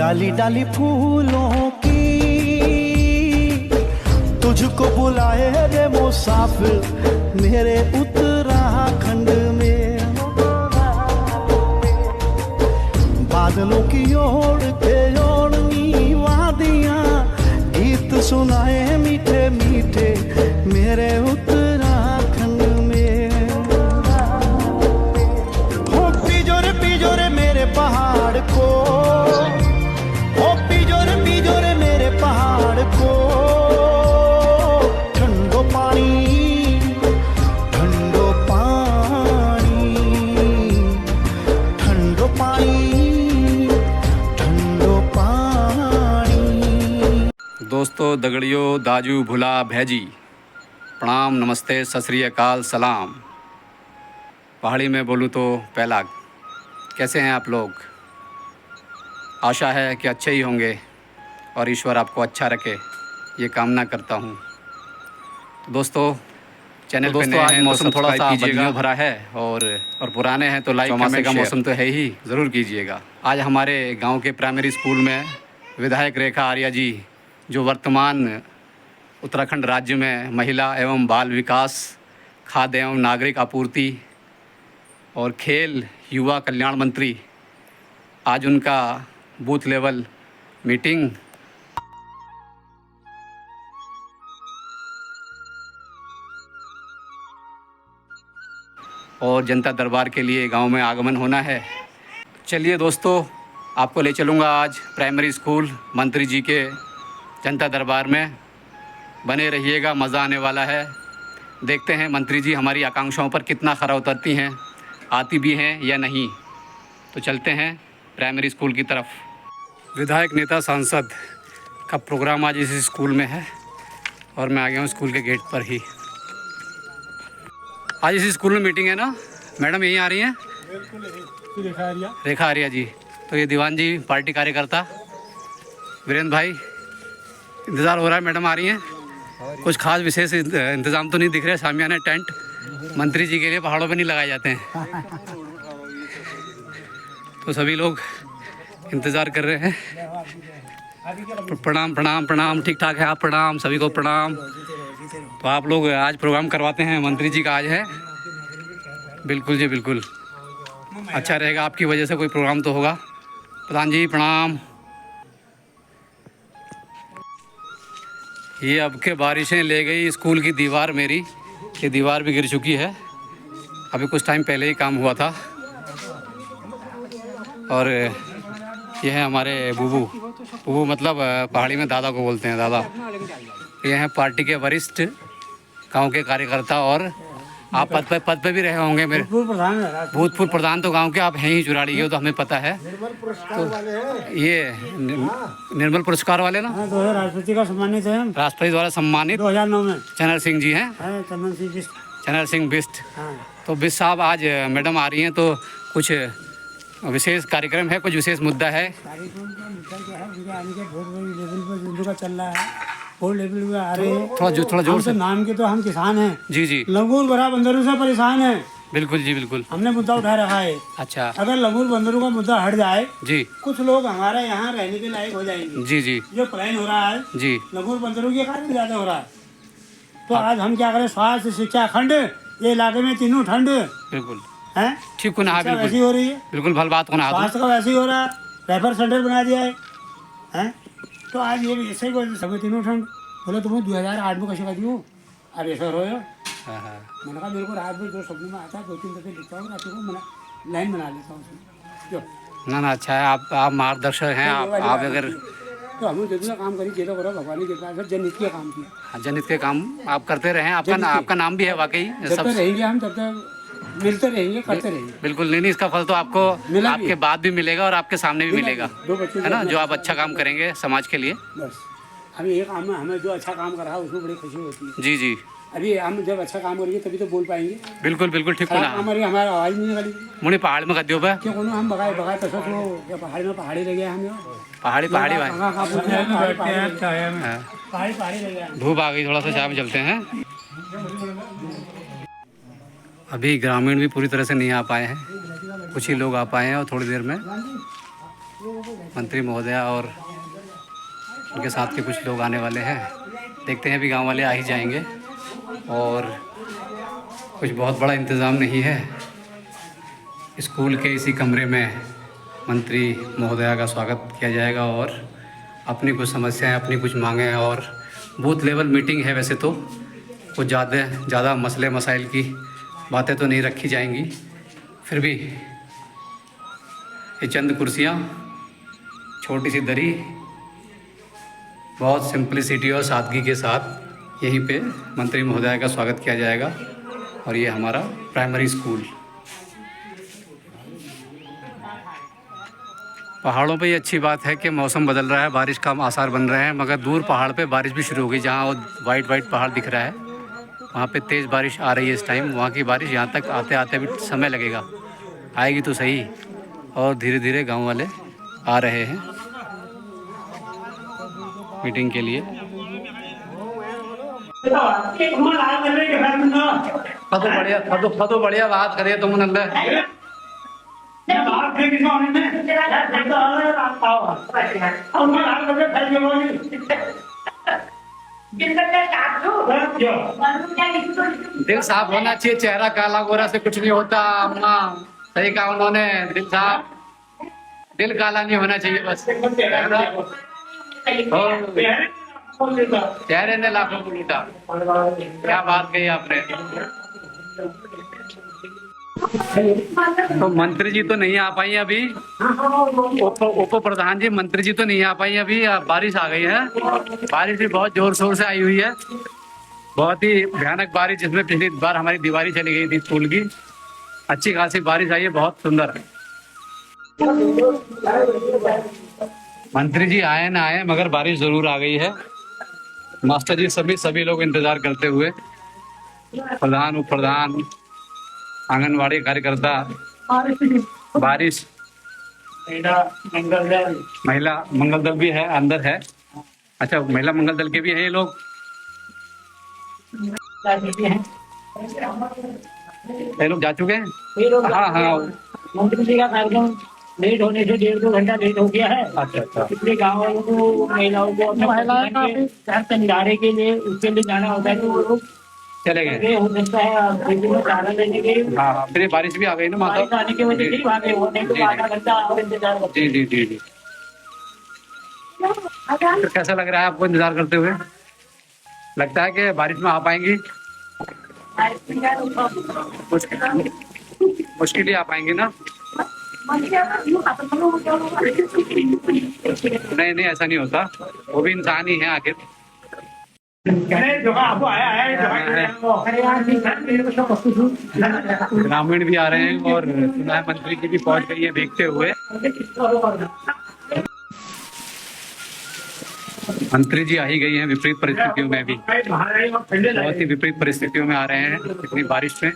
डाली डाली फूलों की तुझको बुलाए रे मुसाफिर मेरे उत्तराखंड में। बादलों की ओर के ओढ़नी वादियां गीत सुनाए मीठे मीठे मेरे उत्तराखंड में। हो पिजो रे मेरे पहाड़ को, हो पिजो रे मेरे पहाड़ को। ठंडो पानी ठंडो पानी ठंडो पानी ठंडो पानी। दोस्तों, दगड़ियों, दाजू, भुला, भैजी, प्रणाम, नमस्ते, सत श्री अकाल, सलाम। पहाड़ी में बोलूँ तो पहला। कैसे हैं आप लोग? आशा है कि अच्छे ही होंगे और ईश्वर आपको अच्छा रखे, ये कामना करता हूँ। तो दोस्तों, चैनल पे नए हैं, मौसम थोड़ा सा बदलियों भरा है और पुराने हैं तो लाइक कमेंट का मौसम तो है ही, ज़रूर कीजिएगा। आज हमारे गांव के प्राइमरी स्कूल में विधायक रेखा आर्या जी, जो वर्तमान उत्तराखंड राज्य में महिला एवं बाल विकास, खाद्य एवं नागरिक आपूर्ति और खेल युवा कल्याण मंत्री, आज उनका बूथ लेवल मीटिंग और जनता दरबार के लिए गांव में आगमन होना है। चलिए दोस्तों, आपको ले चलूँगा आज प्राइमरी स्कूल मंत्री जी के जनता दरबार में। बने रहिएगा, मज़ा आने वाला है। देखते हैं मंत्री जी हमारी आकांक्षाओं पर कितना खरा उतरती हैं, आती भी हैं या नहीं। तो चलते हैं प्राइमरी स्कूल की तरफ। विधायक, नेता, सांसद का प्रोग्राम आज इस स्कूल में है और मैं आ गया हूँ स्कूल के गेट पर ही। आज इस स्कूल में मीटिंग है ना मैडम? यहीं आ रही हैं? रेखा आर्या जी। तो ये दीवान जी, पार्टी कार्यकर्ता वीरेंद्र भाई, इंतज़ार हो रहा है, मैडम आ रही हैं। कुछ खास विशेष इंतज़ाम तो नहीं दिख रहे। सामियाने टेंट मंत्री जी के लिए पहाड़ों पे नहीं लगाए जाते हैं। तो सभी लोग इंतज़ार कर रहे हैं। प्रणाम प्रणाम प्रणाम। ठीक ठाक है आप? प्रणाम, सभी को प्रणाम। तो आप लोग आज प्रोग्राम करवाते हैं, मंत्री जी का आज है। बिल्कुल जी, बिल्कुल अच्छा रहेगा, आपकी वजह से कोई प्रोग्राम तो होगा। प्रधान जी प्रणाम। ये अब के बारिशें ले गई स्कूल की दीवार मेरी। ये दीवार भी गिर चुकी है, अभी कुछ टाइम पहले ही काम हुआ था। और ये है हमारे बुबू। बुबू मतलब पहाड़ी में दादा को बोलते हैं, दादा। ये हैं पार्टी के वरिष्ठ गांव के कार्यकर्ता। और आप पद पे भी रहे होंगे मेरे भूतपूर्व प्रधान। तो गांव के आप हैं ही, जुराड़ी हो तो हमें पता है। तो ये निर्मल पुरस्कार वाले ना, 2000 राष्ट्रपति का सम्मानित है। राष्ट्रपति द्वारा सम्मानित 2009 में चनर सिंह जी हैं। चनर सिंह बिष्ट। तो बिष्ट साहब आज मैडम आ रही हैं, तो कुछ विशेष कार्यक्रम है, कुछ विशेष मुद्दा है। कार्यक्रम का मुद्दा क्या है? उनके आने के बहुत बड़ी लेवल पर जिंदू का चल रहा है, बहुत लेवल पे आ रहे हैं। थोड़ा जोर से। नाम के तो हम किसान हैं जी जी, लंगूर बड़ा बंदरों से परेशान है। बिल्कुल जी, बिल्कुल। हमने मुद्दा उठा रखा है। अच्छा, अगर लंगूर बंदरों का मुद्दा हट जाए जी, कुछ लोग हमारे यहाँ रहने के लायक हो जाएंगे। जी जी जो प्लान हो रहा है जी, लंगूर बंदरों के कारण ज्यादा हो रहा है। तो आज हम क्या करें? स्वास्थ्य, शिक्षा, खंड, ये इलाके में तीनों ठंड बिल्कुल है। ठीक को ना, वैसी बिल्कुल हो रही है, बिल्कुल भल बात को ना। स्वास्थ्य का वैसे ही हो रहा है। रेफर सेंटर बना दिया है। तो आज ये ऐसे ही सब तीनों ठंड बोले। तुम्हें 2008 में कैसे कर दी? अब ऐसा रो। मैंने कहा मेरे को रात में जो शब्द में आता है 2-3 दफे लिखता हूँ, रात को लाइन बना लेता हूँ उसमें। ना अच्छा है, आप मार्गदर्शक हैं। आप अगर तो हमें जितना काम करी जेलो करो, भगवान की कृपा से जनहित के काम किया। जनहित के काम आप करते रहे। आपका नाम भी है वाकई। जब तक रहेंगे हम तब तक मिलते रहेंगे, करते रहेंगे। बिल्कुल नहीं, इसका फल तो आपको आपके बाद भी मिलेगा और आपके सामने भी मिलेगा, है ना? जो आप अच्छा काम करेंगे समाज के लिए। बस हमें ये काम में, हमें जो अच्छा काम करा उसमें बड़ी खुशी होती है। जी जी, अभी हम जब अच्छा काम करेंगे तभी तो बोल पाएंगे। बिल्कुल बिल्कुल ठीक बोला। हमारी आवाज़ नहीं निकली। मुझे पहाड़ में गद्दियों पे क्यों कोनो हम बगाए तो क्या पहाड़ी में पहाड़ी रह गए हम। पहाड़ी भाई पहाड़ी रह गया। धूप आ गई, थोड़ा सा चाय में चलते हैं। अभी ग्रामीण भी पूरी तरह से नहीं आ पाए हैं, कुछ ही लोग आ पाए हैं और थोड़ी देर में मंत्री महोदया और उनके साथ के कुछ लोग आने वाले हैं। देखते हैं, अभी गांव वाले आ ही जाएंगे और कुछ बहुत बड़ा इंतज़ाम नहीं है। स्कूल के इसी कमरे में मंत्री महोदया का स्वागत किया जाएगा और अपनी कुछ समस्याएं, अपनी कुछ मांगें और बूथ लेवल मीटिंग है। वैसे तो कुछ ज़्यादा मसले मसाइल की बातें तो नहीं रखी जाएंगी, फिर भी ये चंद कुर्सियाँ, छोटी सी दरी, बहुत सिंपलिसिटी और सादगी के साथ यहीं पे मंत्री महोदया का स्वागत किया जाएगा। और ये हमारा प्राइमरी स्कूल। पहाड़ों पे ये अच्छी बात है कि मौसम बदल रहा है, बारिश का आसार बन रहे हैं, मगर दूर पहाड़ पे बारिश भी शुरू हो गई। जहाँ वो वाइट पहाड़ दिख रहा है वहाँ पे तेज़ बारिश आ रही है इस टाइम। वहाँ की बारिश यहाँ तक आते आते भी समय लगेगा, आएगी तो सही। और धीरे धीरे गांव वाले आ रहे हैं मीटिंग के लिए। तो बढ़िया बात करिए तुम नंदे। दिल साफ होना चाहिए, चेहरा काला गोरा से कुछ नहीं होता। अम्मा सही कहा उन्होंने, दिल साफ, दिल काला नहीं होना चाहिए बस। चेहरे ने लाखों को लूटा। क्या बात कही आपने। तो मंत्री जी तो नहीं आ पाई अभी, उप प्रधान जी, मंत्री जी तो नहीं आ पाई अभी। बारिश आ गई है, बारिश भी बहुत जोर शोर से आई हुई है, बहुत ही भयानक बारिश, जिसमें पिछली बार हमारी दीवारी चली गई थी स्कूल की। अच्छी खासी बारिश आई है, बहुत सुंदर। मंत्री जी आए ना आए मगर बारिश जरूर आ गई है। मास्टर जी सभी लोग इंतजार करते हुए, प्रधान, उप प्रधान, आंगनवाड़ी कार्यकर्ता, बारिश, महिला मंगल दल भी है, अंदर है। अच्छा, महिला मंगल दल के भी हैं ये लोग। ये लोग जा चुके हैं। हाँ, मंत्री जी का कार्यक्रम लेट होने से 1.5-2 घंटा लेट हो गया है। अच्छा। इसलिए गाँव वालों को, महिलाओं को निरारे के लिए, उसके लिए जाना होता है, तो वो लोग चले गए। हो सकता है चारा लेने के। हाँ, फिर बारिश भी आ गई ना माता। बारिश आने की वजह से भागे हो, नहीं तो आधा घंटा और इंतजार करते। जी। तो कैसा लग रहा है आपको इंतजार करते हुए? लगता है कि बारिश में आ पाएंगी? मुश्किल ही आ पाएंगे ना? नहीं, ऐसा नहीं होता, वो भी इंसान ही है आखिर। ग्रामीण भी आ रहे हैं और सुना है मंत्री जी भी पहुंच गई है भीगते हुए। मंत्री जी आ ही गई हैं विपरीत परिस्थितियों में भी, बहुत ही विपरीत परिस्थितियों में आ रहे हैं इतनी बारिश में।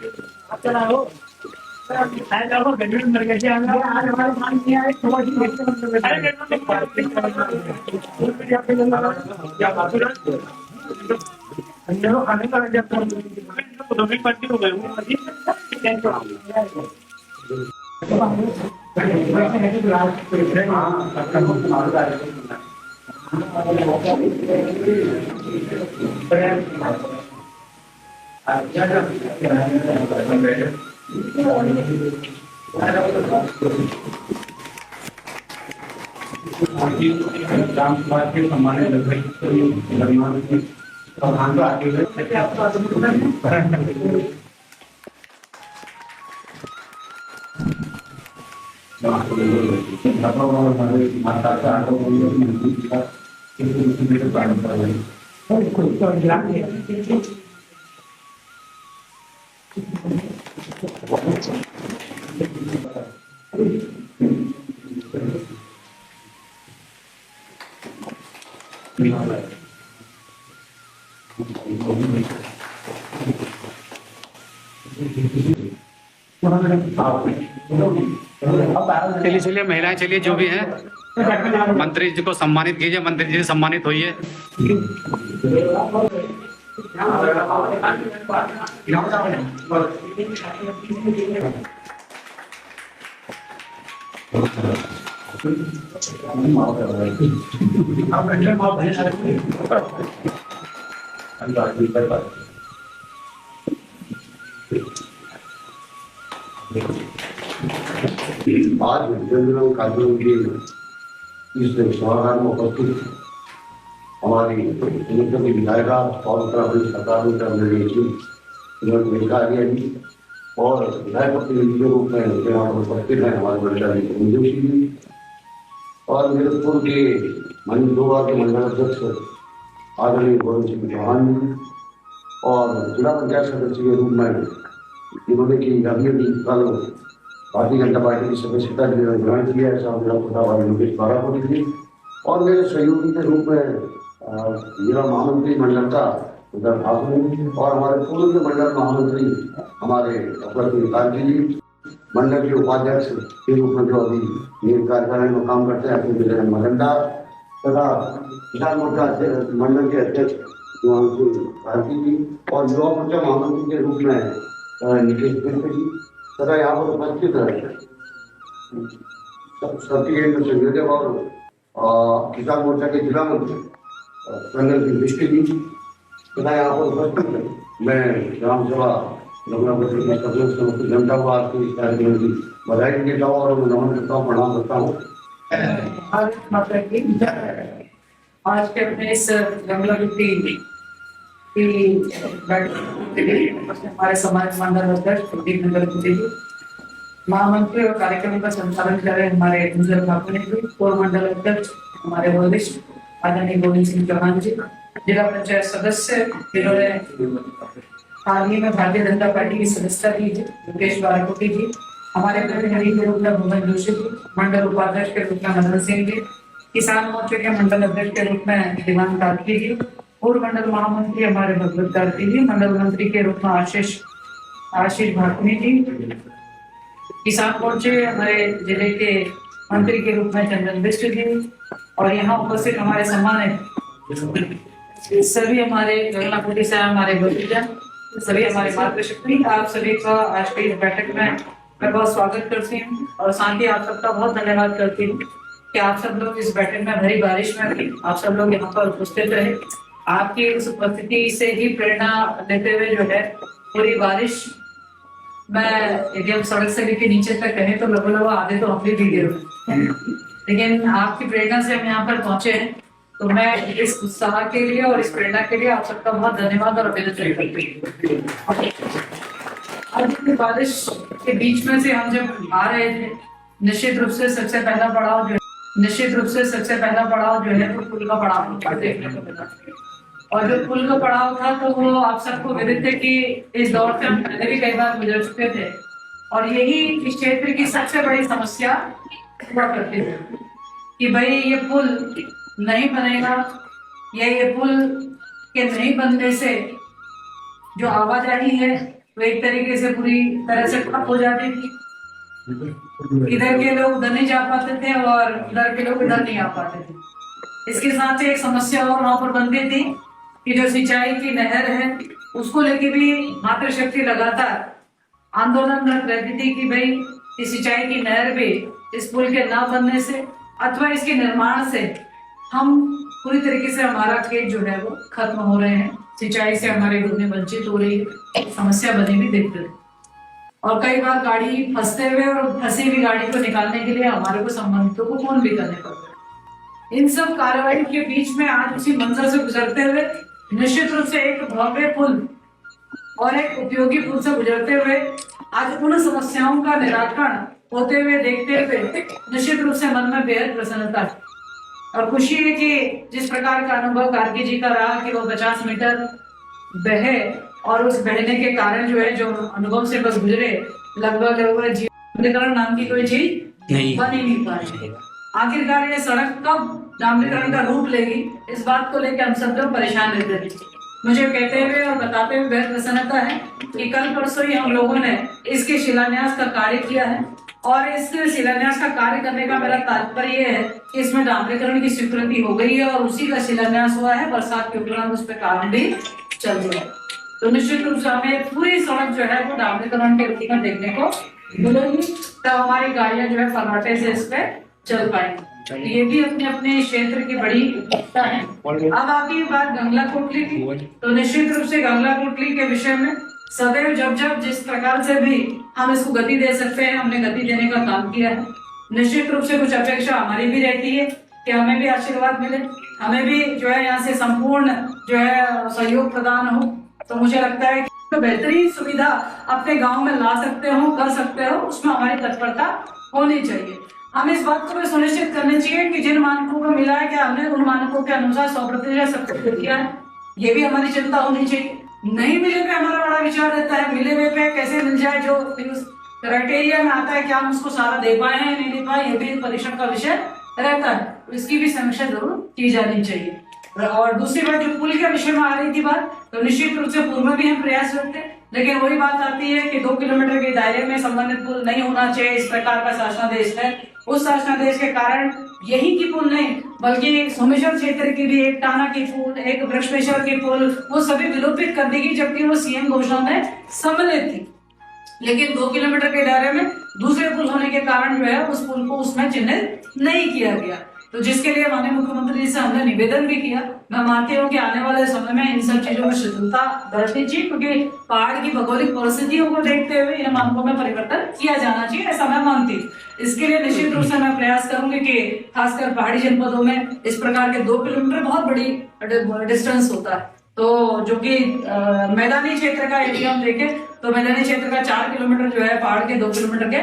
चलिए महिलाएं, चलिए जो भी है, मंत्री जी को सम्मानित कीजिए। मंत्री जी से सम्मानित होइए। आज जनरल कानून की इस समाधान में उपस्थित हमारी की विधायिका और उत्तराखंड सरकार ने जी और विधायक प्रतिनिधि के रूप में यहाँ पर उपस्थित है हमारे मंडल जी और मेरे पूर्व के मंडोवा के मंडल अध्यक्ष आदरणीय गोविंद सिंह चौहान जी और जिला पंचायत सदस्य के रूप में जिन्होंने की अभी कल भारतीय जनता पार्टी की सदस्यता ग्रहण किया है योगेश बारापुरी जी और मेरे सहयोगी के रूप में जिला महामंत्री मंडल का उधर ठाकुर और हमारे पूर्व के मंडल महामंत्री हमारे कांति जी मंडल के उपाध्यक्ष के रूप में जो अभी ये कार्यालय में काम करते हैं अपने मगंडा तथा किसान मोर्चा मंडल के अध्यक्ष कांति जी और युवा मोर्चा महामंत्री के रूप में निकेश मिश्र जी तथा यहाँ पर उपस्थित है सबके संयोजक और किसान मोर्चा के जिला मंत्री संगल की मिश्र जी तथा यहाँ पर उपस्थित है मैं ग्राम सभा समस्त जनता को आज के इस कार्यक्रम की बधाई देता हूँ और नमन करता हूँ प्रणाम करता हूँ। आज के अपने इस हमारे समाज मंडल अध्यक्ष प्रदीप नगर जी महामंत्री और कार्यक्रम का संचालन कर रहे हमारे इंद्र ठाकुर जी पूर्व मंडल अध्यक्ष हमारे वरिष्ठ आदरणीय गोविंद सिंह चौहान जी जिला पंचायत सदस्य जिन्होंने हाल ही में भारतीय जनता पार्टी की सदस्यता की थी योगेश बारापुरी जी हमारे प्रतिनिधि के रूप में भुवन जोशी जी मंडल उपाध्यक्ष के रूप में मदन सिंह जी किसान मोर्चे के मंडल अध्यक्ष के रूप में दिवान कार्की जी पूर्व मंडल महामंत्री हमारे भगवत कार्की जी मंडल मंत्री के रूप में आशीष भाकुनी जी किसान मोर्चे हमारे जिले के मंत्री के रूप में चंदन बिष्ट जी और यहाँ उपस्थित हमारे सम्मानित सभी हमारे गंगनापुरी से हमारे भतीजा सभी हमारे मातृशक्ति आप सभी का आज की इस बैठक में मैं बहुत स्वागत करती हूँ और साथ ही आप सबका बहुत धन्यवाद करती हूँ कि आप सब लोग इस बैठक में भरी बारिश में भी आप सब लोग यहाँ पर उपस्थित रहे आपकी इस उपस्थिति से ही प्रेरणा लेते हुए जो है पूरी बारिश मैं यदि हम सड़क से लेके नीचे तक कहें तो लगभग आधे तो हम भी भीगे हुए लेकिन आपकी प्रेरणा से हम यहाँ पर पहुंचे हैं तो मैं इस उत्साह के लिए और इस प्रेरणा के लिए आप सबका बहुत धन्यवाद और अभिनंदन करती हूँ। आज की बारिश के बीच में से हम जब आ रहे थे निश्चित रूप से सबसे पहला पड़ाव जो है तो पुल का पड़ाव देखने को मिला और जो पुल का पड़ाव था तो वो आप सबको विदित है कि इस दौर से हम पहले भी कई बार गुजर चुके थे और यही इस क्षेत्र की सबसे बड़ी समस्या हुआ करती थी कि भाई ये पुल नहीं बनेगा या ये पुल के नहीं बनने से जो आवाजाही है वो एक तरीके से पूरी तरह से ठप हो जाती थी। इधर के लोग उधर नहीं जा पाते थे और उधर के लोग इधर नहीं आ पाते थे। इसके साथ ही एक समस्या और वहां पर बनती थी कि जो सिंचाई की नहर है उसको लेके भी मातृशक्ति लगातार आंदोलनरत रहती थी कि भाई इस सिंचाई की नहर भी इस पुल के ना बनने से अथवा इसके निर्माण से हम पूरी तरीके से हमारा खेत जो है वो खत्म हो रहे हैं, सिंचाई से हमारे भूमि वंचित हो रही है, समस्या बनी भी देखते थे। और कई बार गाड़ी फंसते हुए और फंसी हुई गाड़ी को निकालने के लिए हमारे को संबंधितों को फोन भी करने पड़ते हैं। इन सब कार्रवाई के बीच में आज उसी मंजर से गुजरते हुए निश्चित रूप से एक भव्य पुल और एक उपयोगी पुल से गुजरते हुए आज उन समस्याओं का निराकरण होते हुए देखते हुए निश्चित रूप से मन में बेहद प्रसन्नता और खुशी है कि जिस प्रकार का अनुभव कार्की जी का रहा कि वो 50 मीटर बहे और उस बहने के कारण जो है जो अनुभव से बस गुजरे लगभग जीवनीकरण नाम की कोई चीज नहीं बन ही नहीं पाई। आखिरकार ये सड़क कब डामरीकरण का रूप लेगी इस बात को लेकर हम सब लोग परेशान रहते थे। मुझे कहते हुए और बताते हुए बेहद प्रसन्नता है कि कल परसों ही हम लोगों ने इसके शिलान्यास का कार्य किया है और इस शिलान्यास का कार्य करने का मेरा तात्पर्य यह है कि इसमें डामरीकरण की स्वीकृति हो गई है और उसी का शिलान्यास हुआ है। बरसात के उपरांत उस पर काम भी चल रहा है तो निश्चित रूप से हमें पूरी सड़क जो है वो डामरीकरण के रूप में देखने को मिलेगी। तब हमारी गाड़ियां जो है फर्राटे से इस पे चल पाएंगे। तो ये भी अपने अपने क्षेत्र की बड़ी विशेषता है। अब आती है बात गंगला कोटली की, तो निश्चित रूप से गंगला कोटली के विषय में सदैव जब जब जिस प्रकार से भी हम इसको गति दे सकते हैं, हमने गति देने का काम किया है। निश्चित रूप से कुछ अपेक्षा हमारी भी रहती है कि हमें भी आशीर्वाद मिले, हमें भी जो है यहाँ से संपूर्ण जो है सहयोग प्रदान हो। तो मुझे लगता है कि तो बेहतरीन सुविधा अपने गांव में ला सकते हो, कर सकते हो, उसमें हमारी तत्परता होनी चाहिए। हमें इस बात को भी सुनिश्चित करनी चाहिए कि जिन मानकों को मिला है कि हमने उन मानकों के अनुसार 100% सब कुछ किया है, ये भी हमारी चिंता होनी चाहिए। नहीं मिले पे हमारा बड़ा विचार रहता है, मिले हुए पे कैसे मिल जाए, जो क्राइटेरिया में आता है क्या हम उसको सारा दे पाए हैं नहीं दे पाए, ये भी परीक्षण का विषय रहता है। तो इसकी भी समीक्षा जरूर की जानी चाहिए। और दूसरी बात जो पुल के विषय में आ रही थी बात, तो निश्चित रूप से पूर्व में भी हम प्रयास करते हैं, लेकिन वही बात आती है कि 2 किलोमीटर के दायरे में संबंधित पुल नहीं होना चाहिए, इस प्रकार का शासनादेश है। उस शासनादेश के कारण यही की पुल नहीं बल्कि सोमेश्वर क्षेत्र की भी एक टाना की पुल, एक वृक्षमेश्वर की पुल, वो सभी विलोपित कर देगी, जबकि वो सीएम घोषणा में सम्मिलित थी। लेकिन 2 किलोमीटर के दायरे में दूसरे पुल होने के कारण जो है उस पुल को उसमें चिन्हित नहीं किया गया। तो जिसके लिए माननीय मुख्यमंत्री जी से हमने निवेदन भी किया। मैं मानती हूँ कि आने वाले समय में इन सब चीजों में शिथिलता बरतनी चाहिए, क्योंकि पहाड़ की भौगोलिक परिस्थितियों को देखते हुए इन मानकों में परिवर्तन किया जाना चाहिए, ऐसा मैं मानती हूँ। इसके लिए निश्चित रूप से मैं प्रयास करूंगी कि खासकर पहाड़ी जनपदों में इस प्रकार के 2 किलोमीटर बहुत बड़ी डिस्टेंस होता है। तो जो कि मैदानी क्षेत्र का यदि हम देखें तो मैदानी क्षेत्र का 4 किलोमीटर जो है पहाड़ के 2 किलोमीटर के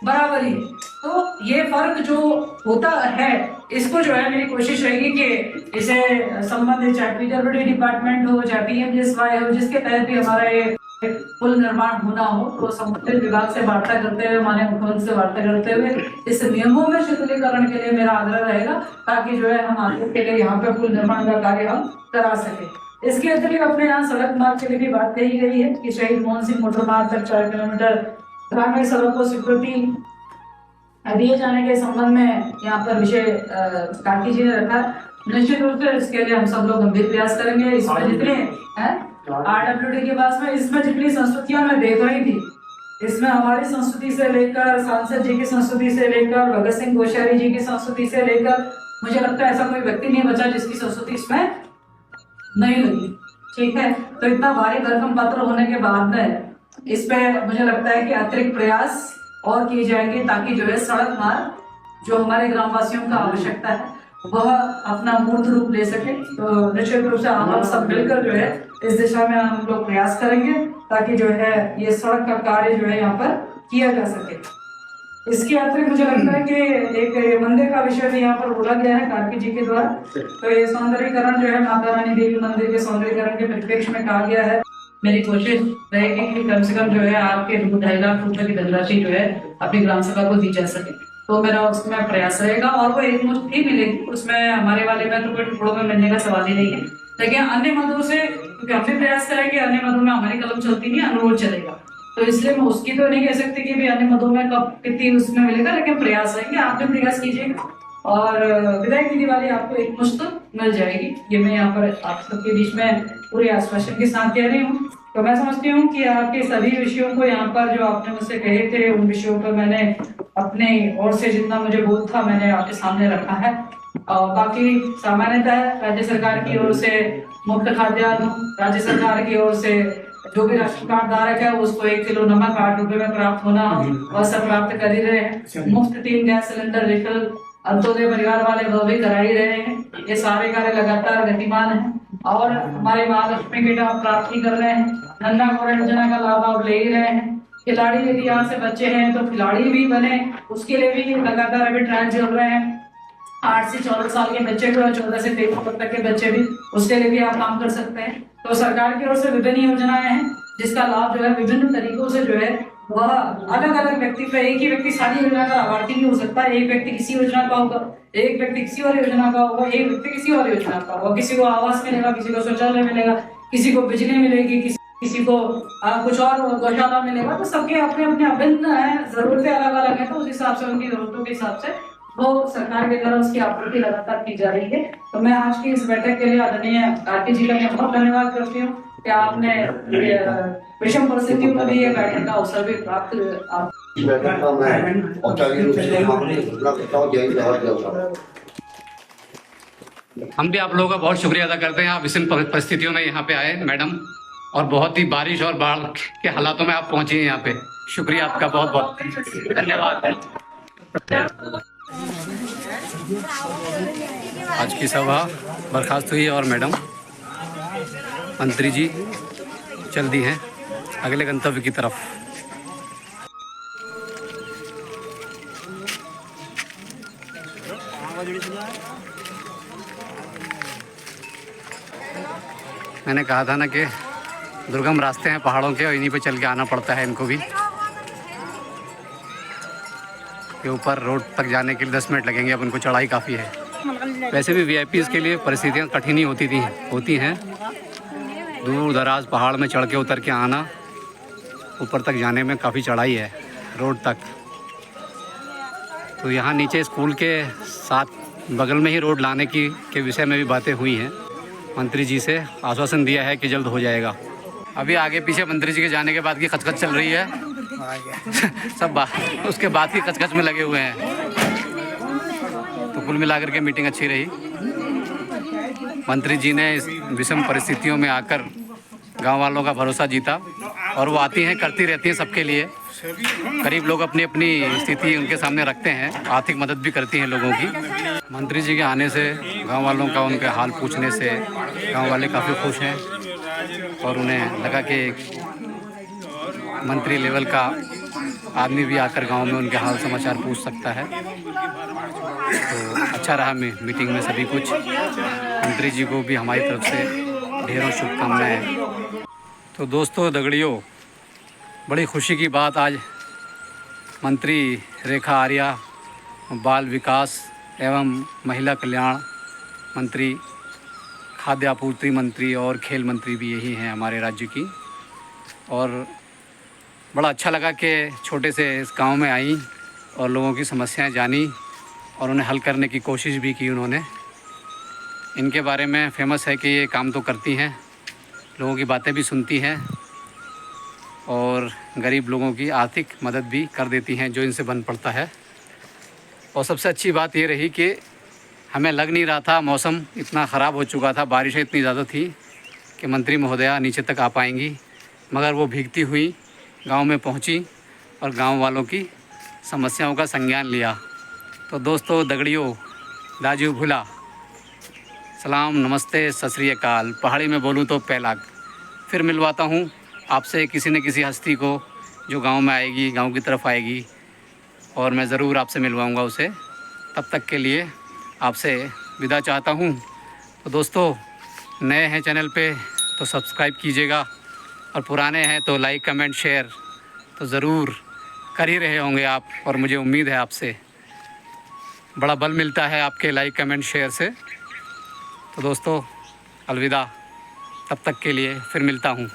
बराबर ही। तो ये फर्क जो होता है, इसको जो है मेरी कोशिश रहेगी कि इसे संबंधित चाहे पीडब्ल्यूडी डिपार्टमेंट हो, चाहे पीएमजीएसवाई हो, जिसके तहत भी हमारा ये पुल निर्माण होना हो, तो संबंधित विभाग से वार्ता करते हुए, माननीय मुख्यमंत्री से वार्ता करते हुए इस नियमों में शिथिलीकरण के लिए मेरा आग्रह रहेगा, ताकि जो है हम आगे के लिए यहाँ पे पुल निर्माण का कार्य हम करा सके। इसके अतिरिक्त अपने यहाँ सड़क मार्ग के लिए भी बात कही गई है कि शहीद मोहन सिंह मोटर मार्ग तक 4 किलोमीटर ग्रामीण सड़कों को स्वीकृति दिए जाने के संबंध में यहाँ पर विषय कार्की जी ने रखा। निश्चित रूप से इसके लिए हम सब लोग गंभीर प्रयास करेंगे। इसमें जितने RWD के पास में इसमें जितनी संस्कृतियां मैं देख रही थी, इसमें हमारी संस्कृति से लेकर सांसद जी की संस्कृति से लेकर भगत सिंह कोश्यारी जी की संस्कृति से लेकर, मुझे लगता है ऐसा कोई व्यक्ति नहीं बचा जिसकी संस्कृति इसमें नहीं लगी। ठीक है, तो इतना भारी भरकम पत्र होने के बाद में इस पे मुझे लगता है कि अतिरिक्त प्रयास और किए जाएंगे, ताकि जो है सड़क मार्ग जो हमारे ग्रामवासियों का आवश्यकता है वह अपना मूर्त रूप ले सके। तो निश्चित रूप से हम सब मिलकर जो है इस दिशा में हम लोग प्रयास करेंगे, ताकि जो है ये सड़क का कार्य जो है यहाँ पर किया जा सके। इसके अतिरिक्त मुझे लगता है कि एक मंदिर का विषय भी यहाँ पर बोला गया है कार्की जी के द्वारा। तो ये सौंदर्यीकरण जो है माता रानी देवी मंदिर के सौंदर्यीकरण के परिप्रेक्ष्य में कहा गया है। मेरी कोशिश रहेगी कि कम से कम जो है आपके 2-2.5 लाख रुपए की धनराशि जो है अपनी ग्राम सभा को दी जा सके, तो मेरा उसमें प्रयास रहेगा। और वो एक मुश्त ही मिलेगी, उसमें हमारे वाले में तो कोई टुकड़ों में मिलने का सवाल ही नहीं है। लेकिन अन्य मदों से, क्योंकि हम भी प्रयास करेंगे, अन्य मदों में हमारी कलम चलती नहीं, अनुरोध चलेगा, तो इसलिए मैं उसकी तो नहीं कह सकती कि भी अन्य मदों में कब कितनी उसमें मिलेगा, लेकिन प्रयास रहेंगे। आप भी प्रयास कीजिएगा और विदाई की दिवाली आपको एक मुश्त मिल जाएगी। ये मैं यहाँ पर आप सबके बीच में पूरे आश्वासन के साथ कह रही हूँ। तो मैं समझती हूँ कि आपके सभी विषयों को यहाँ पर जो आपने मुझसे कहे थे, उन विषयों पर मैंने अपने ओर से जितना मुझे बोध था मैंने आपके सामने रखा है। और बाकी सामान्यतः राज्य सरकार की ओर से मुफ्त खाद्यान्न, राज्य सरकार की ओर से जो भी राशन कार्ड धारक है उसको 1 किलो नमक 8 रुपए में प्राप्त होना, वह सब प्राप्त कर ही रहे हैं। मुफ्त 3 गैस सिलेंडर रिफिल अंत्योदय परिवार वाले वह भी करा ही रहे हैं। ये सारे कार्य लगातार गतिमान है और हमारे महालक्ष्मी बेटा प्राप्ति कर रहे हैं। नन्ना गौर योजना का लाभ आप ले ही रहे हैं। खिलाड़ी यदि यहाँ से बच्चे हैं तो खिलाड़ी भी बने, उसके लिए भी लगातार अभी ट्रायल चल रहे हैं। 8 से 14 साल के बच्चे भी और 14 से 23 साल तक के बच्चे भी, उसके लिए भी आप काम कर सकते हैं। तो सरकार की ओर से विभिन्न योजनाएं हैं जिसका लाभ जो है विभिन्न तरीकों से जो है वह अलग अलग व्यक्ति पे, एक ही व्यक्ति सारी योजना का लाभार्थी भी हो सकता है। एक व्यक्ति किसी योजना का होगा, एक व्यक्ति किसी और योजना का होगा, एक व्यक्ति किसी और योजना का होगा। किसी को आवास मिलेगा, किसी को शौचालय मिलेगा, किसी को बिजली मिलेगी, किसी को कुछ और गौशाला मिलेगा। तो सबके अपने अपने अभिन्न है, जरूरतें अलग अलग है, तो उस हिसाब से उनकी जरूरतों के हिसाब से वो सरकार की तरफ उसकी आपूर्ति लगातार की जा रही है। तो मैं आज की इस बैठक के लिए आदरणीय कार्की जी का बहुत धन्यवाद करती हूँ कि आपने विषम परिस्थितियों में भी ये बैठक का अवसर भी प्राप्त बैठक का मैं औपचारिक रूप से मामले घोषणा करता हूँ। जय जवाहर जय किसान। हम भी आप लोगों का बहुत शुक्रिया अदा करते हैं, आप विषम परिस्थितियों में यहाँ पे आए मैडम, और बहुत ही बारिश और बाढ़ के हालातों में आप पहुंची हैं यहाँ पे। शुक्रिया आपका बहुत बहुत धन्यवाद। आज की सभा बर्खास्त हुई और मैडम मंत्री जी चल दी हैं अगले गंतव्य की तरफ। मैंने कहा था ना कि दुर्गम रास्ते हैं पहाड़ों के और इन्हीं पे चल के आना पड़ता है इनको भी, के ऊपर रोड तक जाने के लिए 10 मिनट लगेंगे। अब उनको चढ़ाई काफ़ी है। वैसे भी वीआईपीज़ के लिए परिस्थितियाँ कठिन ही होती हैं। दूर दराज पहाड़ में चढ़ के उतर के आना, ऊपर तक जाने में काफ़ी चढ़ाई है रोड तक। तो यहाँ नीचे स्कूल के साथ बगल में ही रोड लाने के विषय में भी बातें हुई हैं। मंत्री जी से आश्वासन दिया है कि जल्द हो जाएगा। अभी आगे पीछे मंत्री जी के जाने के बाद की खचखच चल रही है। सब उसके बाद की खचखच में लगे हुए हैं। तो कुल मिलाकर के मीटिंग अच्छी रही। मंत्री जी ने इस विषम परिस्थितियों में आकर गांव वालों का भरोसा जीता, और वो आती हैं करती रहती हैं सबके लिए। गरीब लोग अपनी अपनी स्थिति उनके सामने रखते हैं, आर्थिक मदद भी करती हैं लोगों की। मंत्री जी के आने से गांव वालों का उनके हाल पूछने से गांव वाले काफ़ी खुश हैं, और उन्हें लगा कि मंत्री लेवल का आदमी भी आकर गांव में उनके हाल समाचार पूछ सकता है। तो अच्छा रहा मीटिंग में सभी कुछ। मंत्री जी को भी हमारी तरफ से ढेरों शुभकामनाएं। तो दोस्तों दगड़ियों, बड़ी खुशी की बात, आज मंत्री रेखा आर्या, बाल विकास एवं महिला कल्याण मंत्री, खाद्य आपूर्ति मंत्री और खेल मंत्री भी यही हैं हमारे राज्य की। और बड़ा अच्छा लगा कि छोटे से इस गांव में आई और लोगों की समस्याएं जानी और उन्हें हल करने की कोशिश भी की उन्होंने। इनके बारे में फेमस है कि ये काम तो करती हैं, लोगों की बातें भी सुनती हैं और गरीब लोगों की आर्थिक मदद भी कर देती हैं जो इनसे बन पड़ता है। और सबसे अच्छी बात ये रही कि हमें लग नहीं रहा था, मौसम इतना ख़राब हो चुका था, बारिशें इतनी ज़्यादा थी कि मंत्री महोदया नीचे तक आ पाएंगी, मगर वो भीगती हुई गांव में पहुंची और गांव वालों की समस्याओं का संज्ञान लिया। तो दोस्तों दगड़ियों, दाजू भुला, सलाम, नमस्ते, सत श्री अकाल। पहाड़ी में बोलूँ तो पैलाग। फिर मिलवाता हूँ आपसे किसी न किसी हस्ती को जो गांव में आएगी, गांव की तरफ आएगी, और मैं ज़रूर आपसे मिलवाऊंगा उसे। तब तक के लिए आपसे विदा चाहता हूँ। तो दोस्तों, नए हैं चैनल पे तो सब्सक्राइब कीजिएगा, और पुराने हैं तो लाइक कमेंट शेयर तो ज़रूर कर ही रहे होंगे आप, और मुझे उम्मीद है आपसे बड़ा बल मिलता है आपके लाइक कमेंट शेयर से। तो दोस्तों अलविदा, तब तक के लिए फिर मिलता हूँ।